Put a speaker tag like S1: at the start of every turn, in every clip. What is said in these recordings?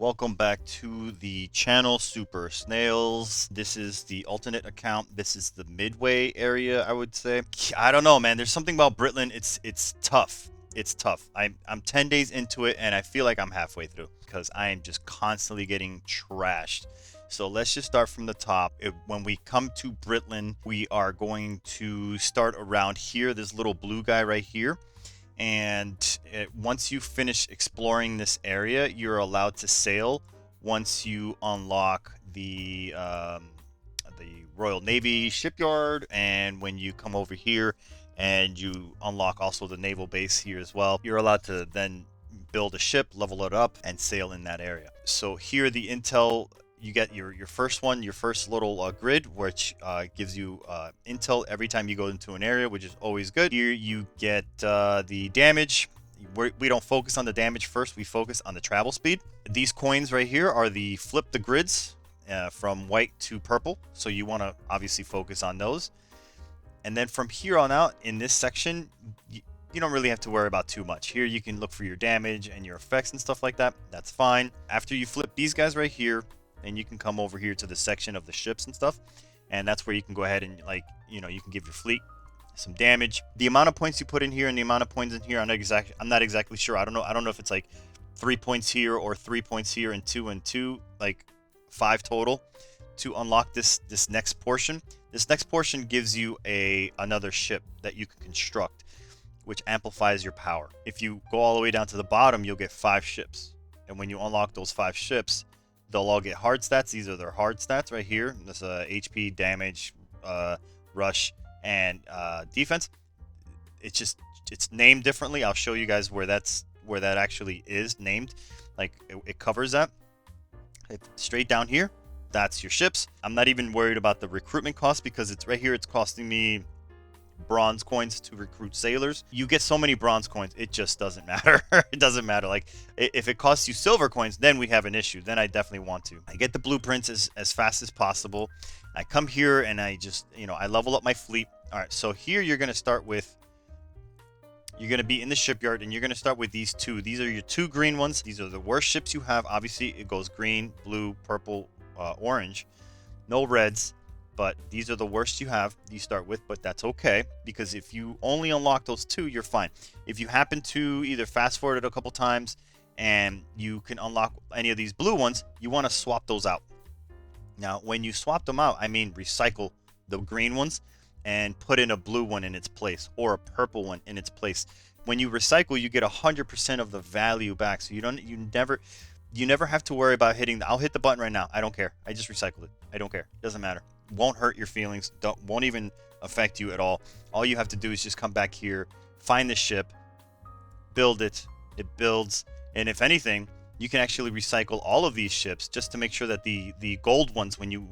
S1: Welcome back to the channel, Super Snails. This is the alternate account. This is the midway area, I would say. I don't know, man. There's something about Britland. It's tough. It's tough. I'm 10 days into it, and I feel like I'm halfway through because I am just constantly getting trashed. So let's just start from the top. When we come to Britland, we are going to start around here. This little blue guy right here. And once you finish exploring this area, you're allowed to sail once you unlock the Royal Navy shipyard. And when you come over here and you unlock also the naval base here as well, you're allowed to then build a ship, level it up, and sail in that area. So here the intel, you get your first one, your first little grid, which gives you intel every time you go into an area, which is always good. Here you get the damage. We don't focus on the damage first, we focus on the travel speed. These coins right here are the flip the grids from white to purple, so you want to obviously focus on those. And then from here on out in this section, you don't really have to worry about too much. Here you can look for your damage and your effects and stuff like that. That's fine. After you flip these guys right here, and you can come over here to the section of the ships and stuff, and that's where you can go ahead and, like, you can give your fleet some damage. The amount of points you put in here and the amount of points in here, I'm not exactly sure. I don't know if it's like 3 points here or 3 points here and 2, like 5 total to unlock this next portion. This next portion gives you another ship that you can construct, which amplifies your power. If you go all the way down to the bottom, you'll get 5 ships, and when you unlock those 5 ships, they'll all get hard stats. These are their hard stats right here. This HP, damage, rush, and defense. It's named differently. I'll show you guys where that actually is named. Like it covers that. Straight down here, that's your ships. I'm not even worried about the recruitment cost because it's right here. It's costing me bronze coins to recruit sailors. You get so many bronze coins, it just doesn't matter. It doesn't matter. Like if it costs you silver coins, then we have an issue. Then I definitely want to. I get the blueprints as fast as possible. I come here and I just, I level up my fleet. All right, so here you're going to start with, you're going to be in the shipyard and you're going to start with these two. These are your 2 green ones. These are the worst ships you have. Obviously it goes green, blue, purple, orange. No reds. But these are the worst you have, you start with, but that's okay, because if you only unlock those 2, you're fine. If you happen to either fast forward it a couple times and you can unlock any of these blue ones, you want to swap those out. Now, when you swap them out, I mean recycle the green ones and put in a blue one in its place or a purple one in its place. When you recycle, you get 100% of the value back, so you never have to worry about hitting I'll hit the button right now. I don't care. I just recycled it. I don't care. It doesn't matter. Won't hurt your feelings. Won't even affect you at all. All you have to do is just come back here, find the ship, build it. It builds, and if anything, you can actually recycle all of these ships just to make sure that the gold ones, when you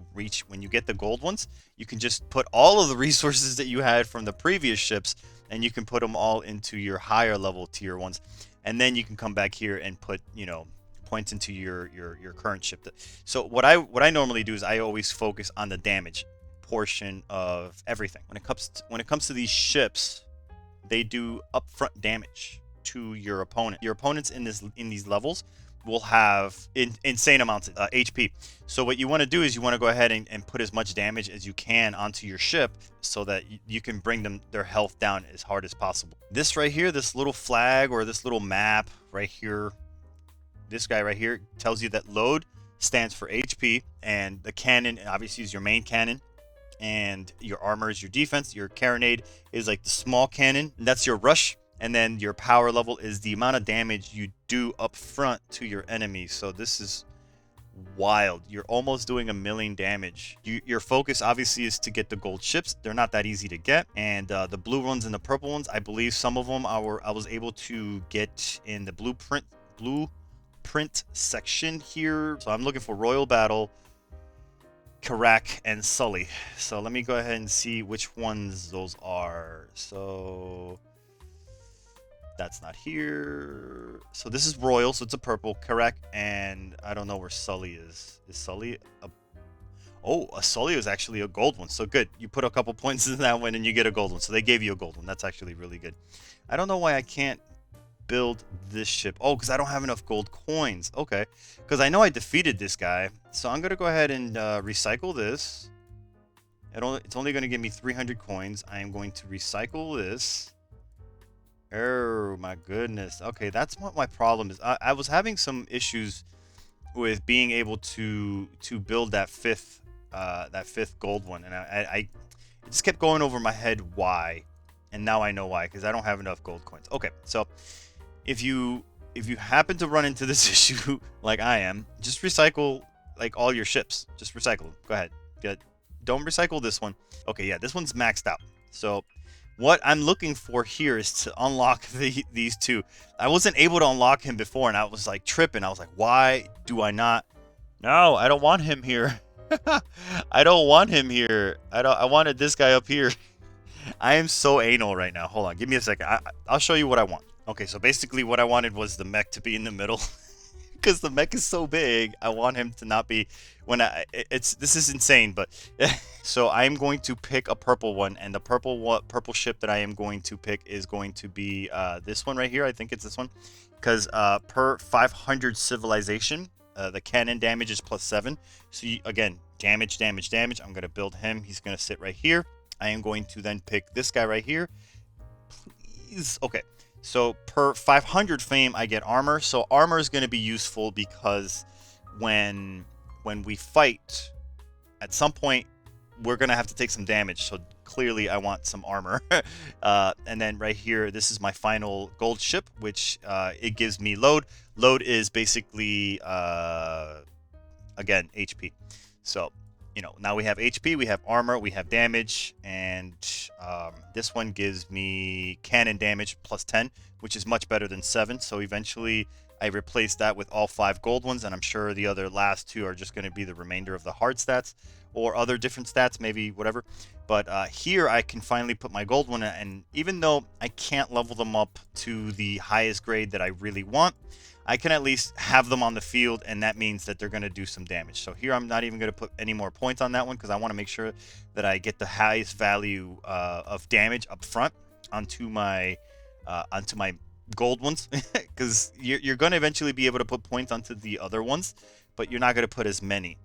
S1: get the gold ones, you can just put all of the resources that you had from the previous ships, and you can put them all into your higher level tier ones, and then you can come back here and put points into your current ship. So what I normally do is I always focus on the damage portion of everything. When it comes to these ships, they do upfront damage to your opponent. Your opponents in these levels will have insane amounts of HP. So what you want to do is you want to go ahead and put as much damage as you can onto your ship so that you can bring their health down as hard as possible. This right here, this little flag or this little map right here, this guy right here tells you that load stands for HP, and the cannon obviously is your main cannon, and your armor is your defense. Your carronade is like the small cannon, and that's your rush, and then your power level is the amount of damage you do up front to your enemies. So this is wild. You're almost doing 1,000,000 damage. Your focus obviously is to get the gold ships. They're not that easy to get, and the blue ones and the purple ones, I believe some of them I was able to get in the blueprint section here. So I'm looking for Royal Battle, Karak, and Sully. So let me go ahead and see which ones those are. So that's not here. So this is Royal, so it's a purple. Karak, and I don't know where Sully is. Is Sully a Sully is actually a gold one. So good. You put a couple points in that one and you get a gold one. So they gave you a gold one. That's actually really good. I don't know why I can't build this ship? Oh, because I don't have enough gold coins. Okay, because I know I defeated this guy, so I'm gonna go ahead and recycle this. It's only going to give me 300 coins. I am going to recycle this. Oh my goodness. Okay, that's what my problem is. I was having some issues with being able to build that fifth gold one, and I it just kept going over my head why, and now I know why, because I don't have enough gold coins. Okay, so if you happen to run into this issue like I am, just recycle like all your ships. Just recycle them. Go ahead. Don't recycle this one. Okay, yeah, this one's maxed out. So what I'm looking for here is to unlock these two. I wasn't able to unlock him before, and I was like tripping. I was like, why do I not? No, I don't want him here. I don't want him here. I wanted this guy up here. I am so anal right now. Hold on, give me a second. I'll show you what I want. Okay, so basically what I wanted was the mech to be in the middle. Because the mech is so big, I want him to not be this is insane, but so I'm going to pick a purple one, and the purple ship that I am going to pick is going to be this one right here. I think it's this one, because per 500 civilization, the cannon damage is +7. So again, damage. I'm going to build him. He's going to sit right here. I am going to then pick this guy right here. Please. Okay. So per 500 fame, I get armor. So armor is going to be useful because when we fight, at some point, we're going to have to take some damage. So clearly, I want some armor. And then right here, this is my final gold ship, which it gives me load. Load is basically, again, HP. So, now we have HP, we have armor, we have damage, and this one gives me cannon damage +10, which is much better than 7. So eventually I replace that with all 5 gold ones, and I'm sure the other last 2 are just going to be the remainder of the hard stats or other different stats, maybe whatever. But here I can finally put my gold one, and even though I can't level them up to the highest grade that I really want, I can at least have them on the field, and that means that they're going to do some damage. So here I'm not even going to put any more points on that one, because I want to make sure that I get the highest value of damage up front onto my gold ones, because you're going to eventually be able to put points onto the other ones, but you're not going to put as many,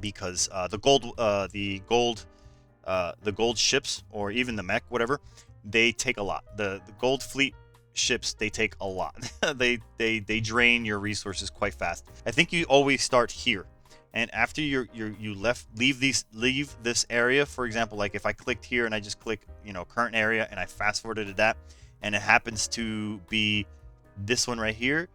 S1: because the gold ships, or even the mech, whatever, they take a lot. The gold fleet ships, they take a lot. they drain your resources quite fast. I think you always start here, and after you leave this area, for example, like if I clicked here and I just click current area and I fast forwarded to that, and it happens to be this one right here,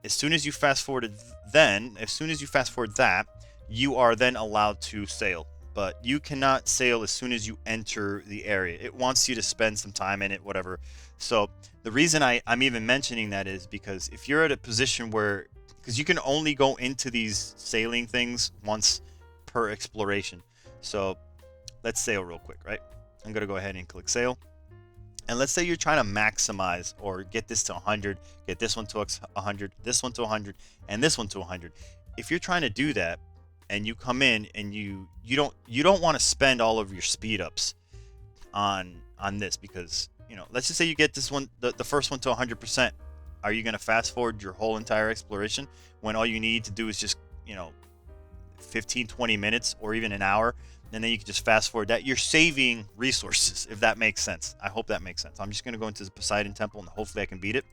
S1: as soon as you fast forward that, you are then allowed to sail. But you cannot sail as soon as you enter the area. It wants you to spend some time in it, whatever. So the reason I'm even mentioning that is because if you're at a position where, because you can only go into these sailing things once per exploration. So let's sail real quick, right? I'm going to go ahead and click sail. And let's say you're trying to maximize or get this to 100, get this one to 100, this one to 100, and this one to 100. If you're trying to do that, and you come in and you don't want to spend all of your speed ups on this, because let's just say you get this one, the first one to 100%. Are you going to fast forward your whole entire exploration when all you need to do is just 15-20 minutes or even an hour, and then you can just fast forward that? You're saving resources, if that makes sense. I hope that makes sense. I'm just going to go into the Poseidon Temple, and hopefully I can beat it,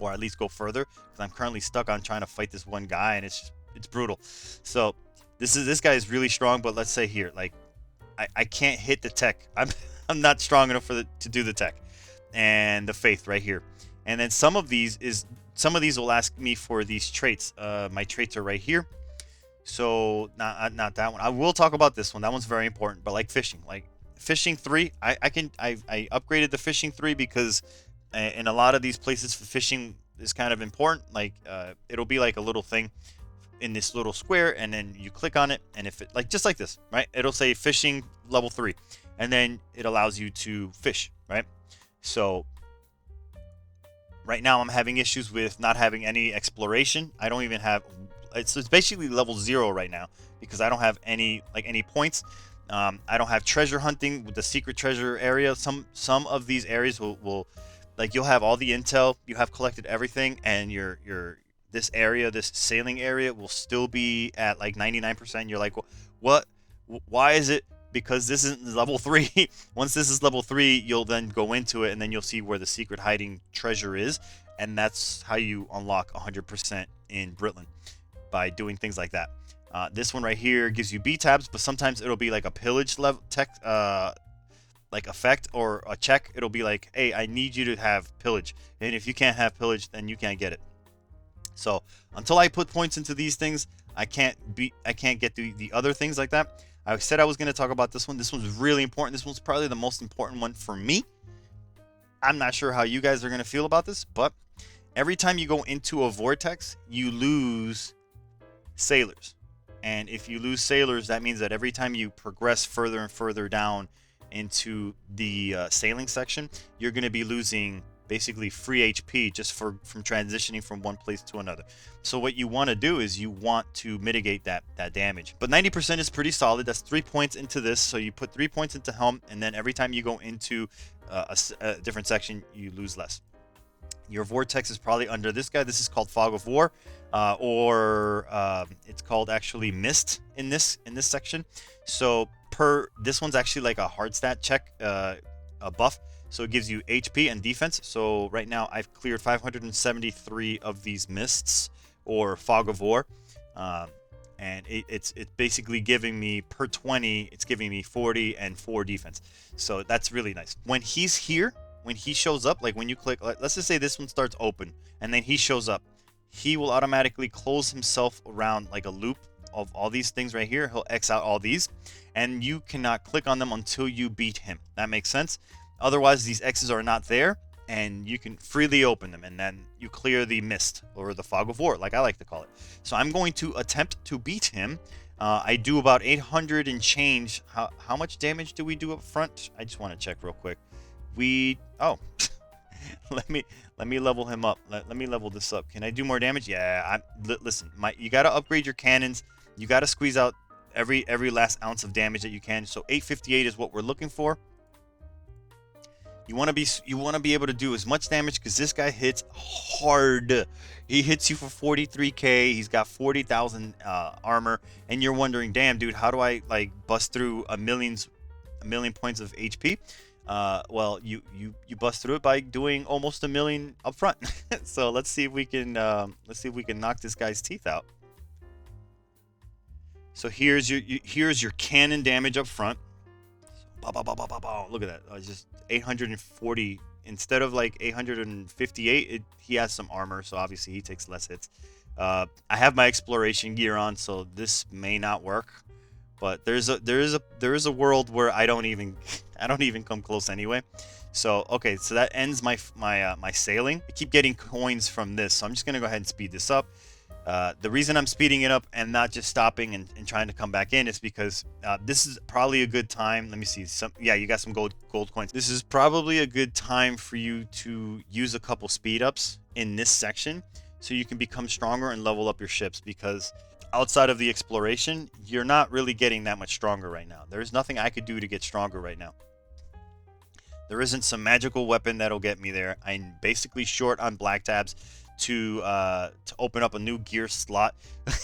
S1: or at least go further, because I'm currently stuck on trying to fight this one guy, and it's brutal. So this guy is really strong, but let's say here, like I can't hit the tech. I'm not strong enough to do the tech and the faith right here. And then some of these will ask me for these traits. My traits are right here. So not that one. I will talk about this one. That one's very important. But like fishing 3, I upgraded the fishing 3 because in a lot of these places, fishing is kind of important. Like it'll be like a little thing in this little square, and then you click on it, and if it, like just like this, right, it'll say fishing level 3, and then it allows you to fish, right? So right now I'm having issues with not having any exploration. I don't even have, it's basically level 0 right now, because I don't have any points. I don't have treasure hunting with the secret treasure area. Some of these areas will like you'll have all the intel, you have collected everything, and your this area, this sailing area, will still be at like 99%. You're like, what? Why is it? Because this is level 3. Once this is level 3, you'll then go into it, and then you'll see where the secret hiding treasure is, and that's how you unlock 100% in Britland, by doing things like that. This one right here gives you B tabs, but sometimes it'll be like a pillage level tech, like effect or a check. It'll be like, hey, I need you to have pillage, and if you can't have pillage, then you can't get it. So until I put points into these things, I can't get the other things like that. I said I was going to talk about this one. This one's really important. This one's probably the most important one for me. I'm not sure how you guys are going to feel about this, but every time you go into a vortex, you lose sailors. And if you lose sailors, that means that every time you progress further and further down into the sailing section, you're going to be losing basically free HP just from transitioning from one place to another. So what you want to do is you want to mitigate that damage. But 90% is pretty solid. That's 3 points into this. So you put 3 points into helm, and then every time you go into a different section, you lose less. Your vortex is probably under this guy. This is called Fog of War, or it's called actually Mist in this section. So this one's actually like a hard stat check, a buff. So it gives you HP and defense. So right now I've cleared 573 of these mists, or Fog of War, and it's basically giving me per 20. It's giving me 40 and 4 defense. So that's really nice. When he's here, when he shows up, like when you click, let's just say this one starts open, and then he shows up, he will automatically close himself around like a loop of all these things right here. He'll X out all these, and you cannot click on them until you beat him. That makes sense? Otherwise, these X's are not there, and you can freely open them, and then you clear the mist, or the Fog of War, like I like to call it. So I'm going to attempt to beat him. I do about 800 and change. How much damage do we do up front? I just want to check real quick. let me level him up. Let me level this up. Can I do more damage? Yeah. Listen, you got to upgrade your cannons. You got to squeeze out every last ounce of damage that you can. So 858 is what we're looking for. You want to be able to do as much damage, because this guy hits hard. He hits you for 43k. He's got 40,000 armor, and you're wondering, damn, dude, how do I like bust through a million points of HP? Well, you bust through it by doing almost a million up front. So let's see if we can knock this guy's teeth out. So here's your cannon damage up front. Look at that. Just 840 instead of like 858. He has some armor, so obviously he takes less hits. I have my exploration gear on, so this may not work. But there is a world where I don't even come close anyway. So okay, so that ends my sailing. I keep getting coins from this, so I'm just gonna go ahead and speed this up. The reason I'm speeding it up and not just stopping and trying to come back in is because this is probably a good time. Let me see. Yeah, you got some gold coins. This is probably a good time for you to use a couple speed ups in this section, so you can become stronger and level up your ships, because outside of the exploration, you're not really getting that much stronger right now. There's nothing I could do to get stronger right now. There isn't some magical weapon that'll get me there. I'm basically short on black tabs to open up a new gear slot.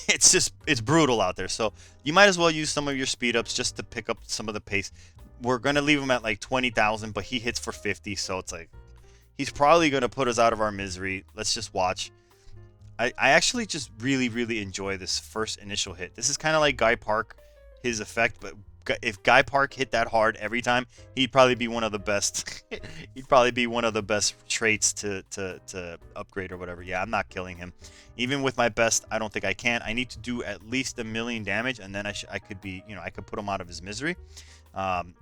S1: It's brutal out there. So you might as well use some of your speed ups just to pick up some of the pace. We're gonna leave him at like 20,000, but he hits for 50, so it's like he's probably gonna put us out of our misery. Let's just watch. I actually just really enjoy this first initial hit. This is kind of like Guy Park, his effect, but if Guy Park hit that hard every time, he'd probably be one of the best. He'd probably be one of the best traits to upgrade or whatever. Yeah, I'm not killing him. Even with my best, I don't think I can. I need to do at least 1 million damage, and then I could be, I could put him out of his misery.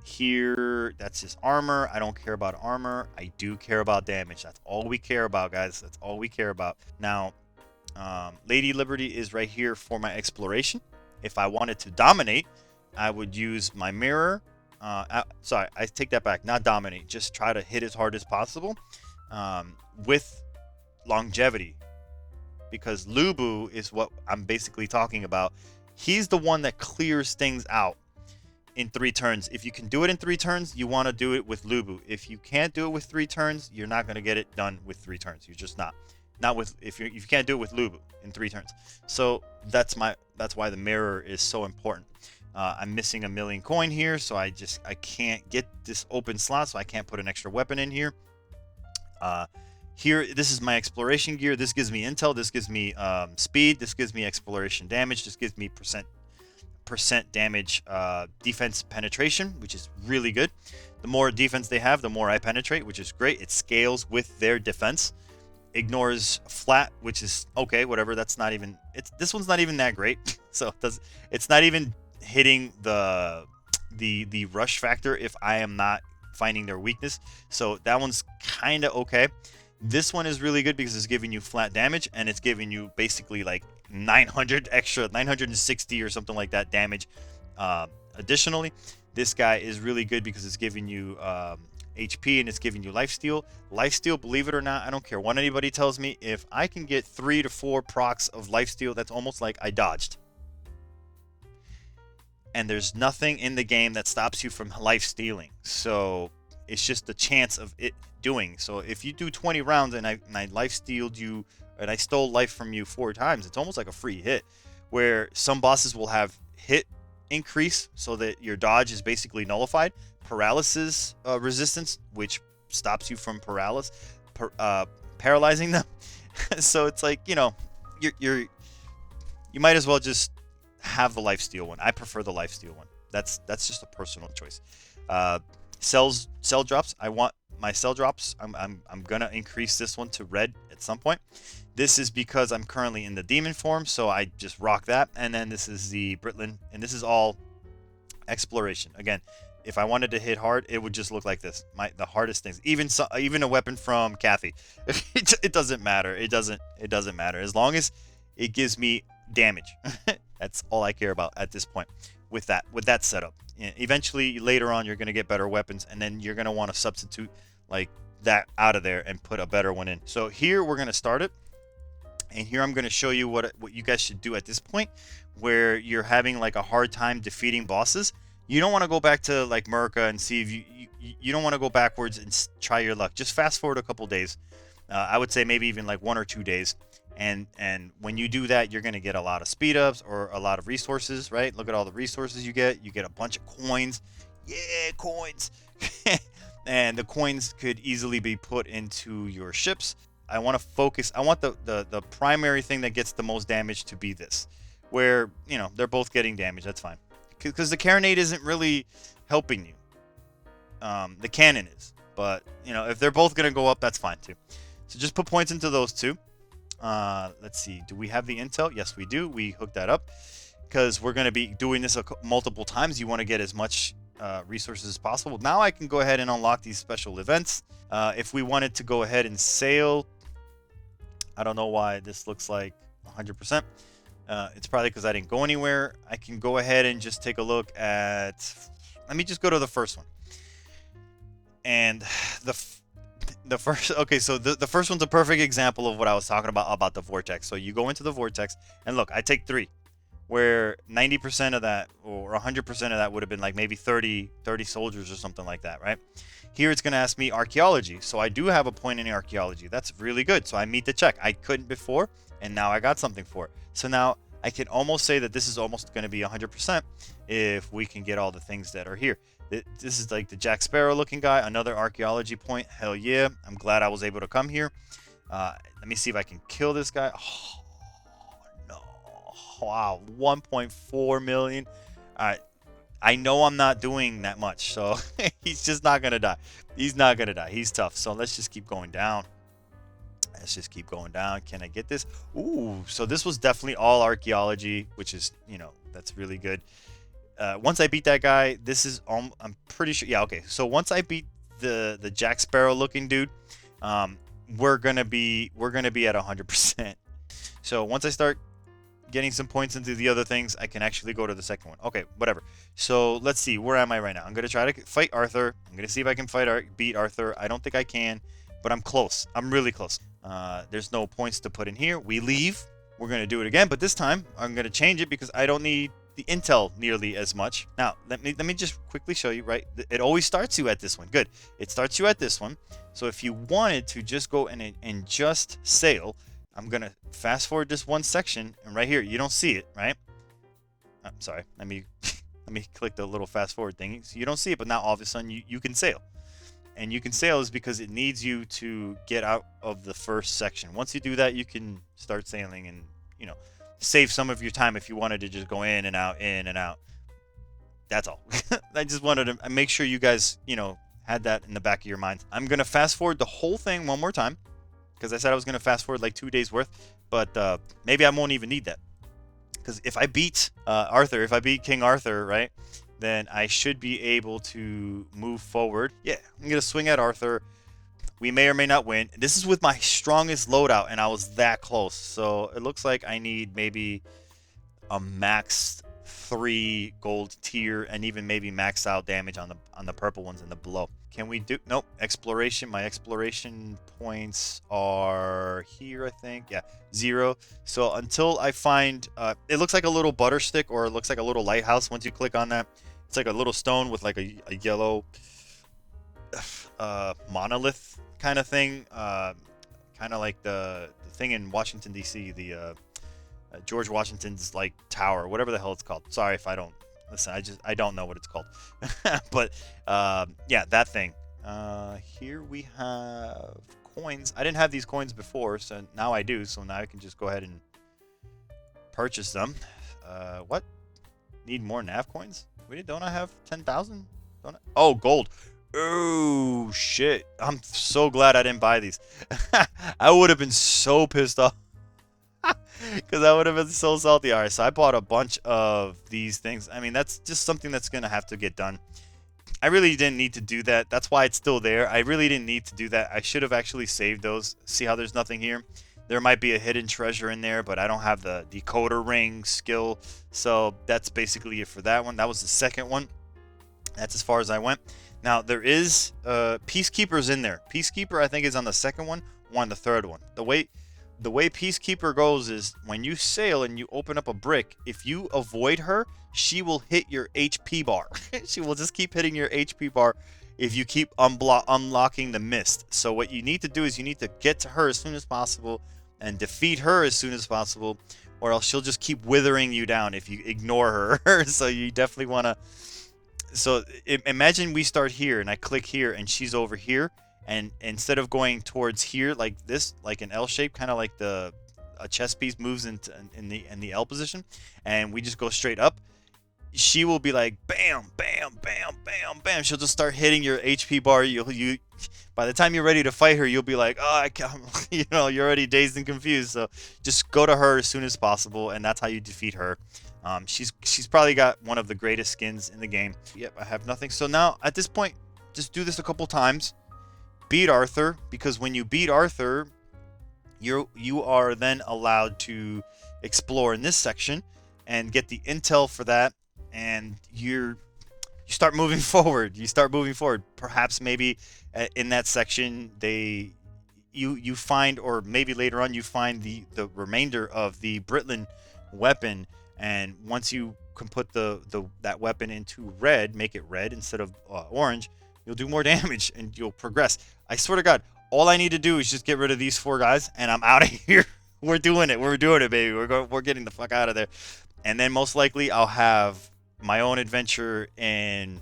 S1: Here, that's his armor. I don't care about armor. I do care about damage. That's all we care about, guys. That's all we care about. Now, Lady Liberty is right here for my exploration. If I wanted to dominate, I would use my mirror. Sorry, I take that back. Not dominate. Just try to hit as hard as possible with longevity. Because Lubu is what I'm basically talking about. He's the one that clears things out. in 3 turns. If you can do it in 3 turns, you want to do it with Lubu. If you can't do it with 3 turns, you're not going to get it done with 3 turns. You're just not. Not with if you can't do it with Lubu in 3 turns. So that's why the mirror is so important. I'm missing a million coin here, so I can't get this open slot, so I can't put an extra weapon in here. Here, this is my exploration gear. This gives me intel. This gives me speed. This gives me exploration damage. This gives me percent damage defense penetration, which is really good. The more defense they have, the more I penetrate, which is great. It scales with their defense. Ignores flat, which is okay, whatever. That's not even this one's not even that great. So it's not even hitting the rush factor if I am not finding their weakness. So that one's kind of okay. This one is really good because it's giving you flat damage, and it's giving you basically like 900 extra, 960 or something like that damage. Additionally, this guy is really good because it's giving you HP, and it's giving you lifesteal. Lifesteal, believe it or not, I don't care what anybody tells me, if I can get 3 to 4 procs of lifesteal, that's almost like I dodged. And there's nothing in the game that stops you from life stealing. So it's just the chance of it doing. So if you do 20 rounds and I life stealed you, and I stole life from you 4 times, it's almost like a free hit. Where some bosses will have hit increase so that your dodge is basically nullified. Paralysis resistance, which stops you from paralyzing them. So it's like, you know, you might as well just have the lifesteal one. I prefer the lifesteal one. That's just a personal choice. Cell drops. I want my cell drops. I'm gonna increase this one to red at some point. This is because I'm currently in the demon form, so I just rock that. And then this is the Britland, and this is all exploration. Again, if I wanted to hit hard, it would just look like this. The hardest things, even a weapon from Kathy, it doesn't matter. It doesn't matter as long as it gives me damage. That's all I care about at this point with that setup. Eventually, later on, you're gonna get better weapons, and then you're gonna want to substitute like that out of there and put a better one in. So here we're gonna start it, and here I'm gonna show you what you guys should do at this point, where you're having like a hard time defeating bosses. You don't want to go back to like Merca and see if you don't want to go backwards and try your luck. Just fast forward a couple days. I would say maybe even like 1 or 2 days. And when you do that, you're going to get a lot of speed ups or a lot of resources, right? Look at all the resources you get. You get a bunch of coins. Yeah, coins. And the coins could easily be put into your ships. I want to focus. I want the primary thing that gets the most damage to be this, where, you know, they're both getting damage. That's fine. Because the carronade isn't really helping you. The cannon is. But, you know, if they're both going to go up, that's fine too. So just put points into those two. Let's see. Do we have the intel? Yes, we do. We hooked that up. Because we're going to be doing this multiple times. You want to get as much resources as possible. Now I can go ahead and unlock these special events. If we wanted to go ahead and sail, I don't know why this looks like 100%. It's probably because I didn't go anywhere. I can go ahead and just take a look at... Let me just go to the first one. And the first... Okay, so the first one's a perfect example of what I was talking about the vortex. So you go into the vortex, and look, I take 3. Where 90% of that, or 100% of that would have been like maybe 30 soldiers or something like that, right? Here it's going to ask me archaeology. So I do have a point in archaeology. That's really good. So I meet the check. I couldn't before, and now I got something for it. So now I can almost say that this is almost going to be 100% if we can get all the things that are here. This is like the Jack Sparrow looking guy, another archaeology point. Hell yeah. I'm glad I was able to come here. Let me see if I can kill this guy. Oh, no. Wow. 1.4 million. All right. I know I'm not doing that much, so he's just not going to die. He's not going to die. He's tough. So let's just keep going down. Let's just keep going down. Can I get this? Ooh, so this was definitely all archaeology, which is, you know, that's really good. Once I beat that guy, this is, I'm pretty sure. Yeah, okay. So once I beat the Jack Sparrow looking dude, we're gonna be at 100%. So once I start getting some points into the other things, I can actually go to the second one. Okay, whatever. So let's see, where am I right now? I'm gonna try to fight Arthur. I'm gonna see if I can beat Arthur. I don't think I can, but I'm close. I'm really close. There's no points to put in here. We leave. We're gonna do it again, but this time I'm gonna change it because I don't need the intel nearly as much. Now, let me just quickly show you, right? It always starts you at this one. Good. It starts you at this one. So if you wanted to just go in and just sail, I'm going to fast forward this one section, and right here, you don't see it, right? I'm sorry. Let me click the little fast forward thing. So you don't see it, but now all of a sudden you can sail. And you can sail is because it needs you to get out of the first section. Once you do that, you can start sailing and, you know, save some of your time if you wanted to just go in and out, in and out. That's all. I just wanted to make sure you guys, you know, had that in the back of your mind. I'm going to fast forward the whole thing one more time because I said I was going to fast forward like 2 days worth, but maybe I won't even need that. Because if I beat Arthur, if I beat King Arthur, right, then I should be able to move forward. Yeah, I'm going to swing at Arthur. We may or may not win. This is with my strongest loadout, and I was that close. So it looks like I need maybe a max 3 gold tier and even maybe maxed out damage on the purple ones and the below. Can we do? Nope. Exploration. My exploration points are here, I think. Yeah, 0. So until I find, it looks like a little butter stick, or it looks like a little lighthouse. Once you click on that, it's like a little stone with like a yellow monolith kind of thing, kind of like the thing in Washington D.C. the George Washington's like tower, whatever the hell it's called. Sorry if I don't listen. I don't know what it's called. But yeah, that thing. Here we have coins. I didn't have these coins before, so now I do. So now I can just go ahead and purchase them. What? Need more nav coins? Don't I have 10,000? Don't I? Oh, gold. Oh shit! I'm so glad I didn't buy these. I would have been so pissed off. Because I would have been so salty. Alright, so I bought a bunch of these things. I mean, that's just something that's going to have to get done. I really didn't need to do that. That's why it's still there. I really didn't need to do that. I should have actually saved those. See how there's nothing here? There might be a hidden treasure in there, but I don't have the decoder ring skill. So that's basically it for that one. That was the second one. That's as far as I went. Now, there is Peacekeepers in there. Peacekeeper, I think, is on the second one or on the third one. The way Peacekeeper goes is when you sail and you open up a brick, if you avoid her, she will hit your HP bar. She will just keep hitting your HP bar if you keep unlocking the mist. So what you need to do is you need to get to her as soon as possible and defeat her as soon as possible, or else she'll just keep withering you down if you ignore her. So you definitely want to... So imagine we start here and I click here and she's over here. And instead of going towards here like this, like an L shape, kind of like a chess piece moves in the L position, and we just go straight up, she will be like bam, bam, bam, bam, bam. She'll just start hitting your HP bar. You by the time you're ready to fight her, you'll be like, oh, I can't, you know, you're already dazed and confused. So just go to her as soon as possible, and that's how you defeat her. She's probably got one of the greatest skins in the game. Yep, I have nothing. So now at this point, just do this a couple times. Beat Arthur, because when you beat Arthur, you are then allowed to explore in this section and get the intel for that, and you start moving forward. You start moving forward. Perhaps maybe in that section you find, or maybe later on you find the remainder of the Britland weapon, and once you can put that weapon into red, make it red instead of orange, you'll do more damage and you'll progress. I swear to God, all I need to do is just get rid of these 4 guys and I'm out of here. We're doing it. We're doing it, baby. We're getting the fuck out of there. And then most likely I'll have my own adventure in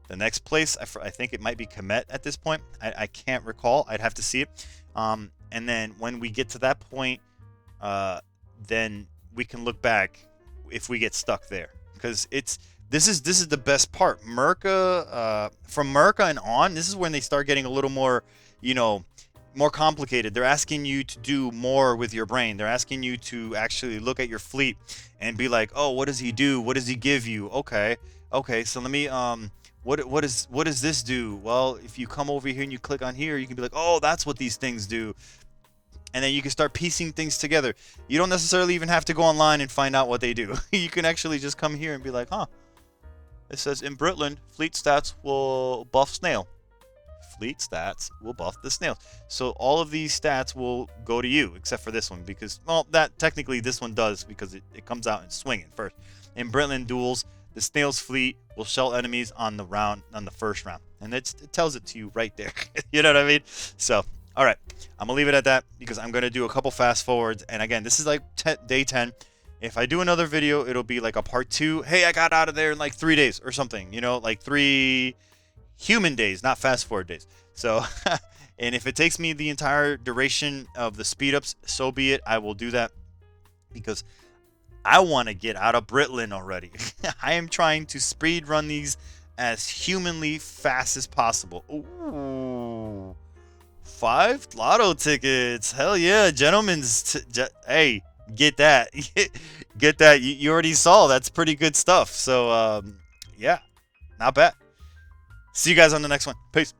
S1: the next place. I think it might be Komet at this point. I can't recall. I'd have to see it. And then when we get to that point, then we can look back if we get stuck there. Because this is the best part. Merca, from Merca and on, this is when they start getting a little more, you know, more complicated. They're asking you to do more with your brain. They're asking you to actually look at your fleet and be like, oh, what does he do? What does he give you? Okay, so let me, what does this do? Well, if you come over here and you click on here, you can be like, oh, that's what these things do. And then you can start piecing things together. You don't necessarily even have to go online and find out what they do. You can actually just come here and be like, huh. It says in Britland, fleet stats will buff Snail. fleet stats will buff the snails. So all of these stats will go to you, except for this one, because, well, that technically this one does, because it comes out and swinging first. In Britland duels, the snails fleet will shell enemies on the first round, and it tells it to you right there. You know what I mean? So, all right, I'm gonna leave it at that, because I'm gonna do a couple fast forwards, and again, this is like day 10. If I do another video, it'll be like a part 2. Hey, I got out of there in like 3 days or something, you know, like 3 human days, not fast forward days. So, and if it takes me the entire duration of the speed ups, so be it. I will do that, because I want to get out of Britland already. I am trying to speed run these as humanly fast as possible. Ooh, 5 lotto tickets. Hell yeah, gentlemen's. Hey, get that. Get that. You already saw. That's pretty good stuff. So, yeah, not bad. See you guys on the next one. Peace.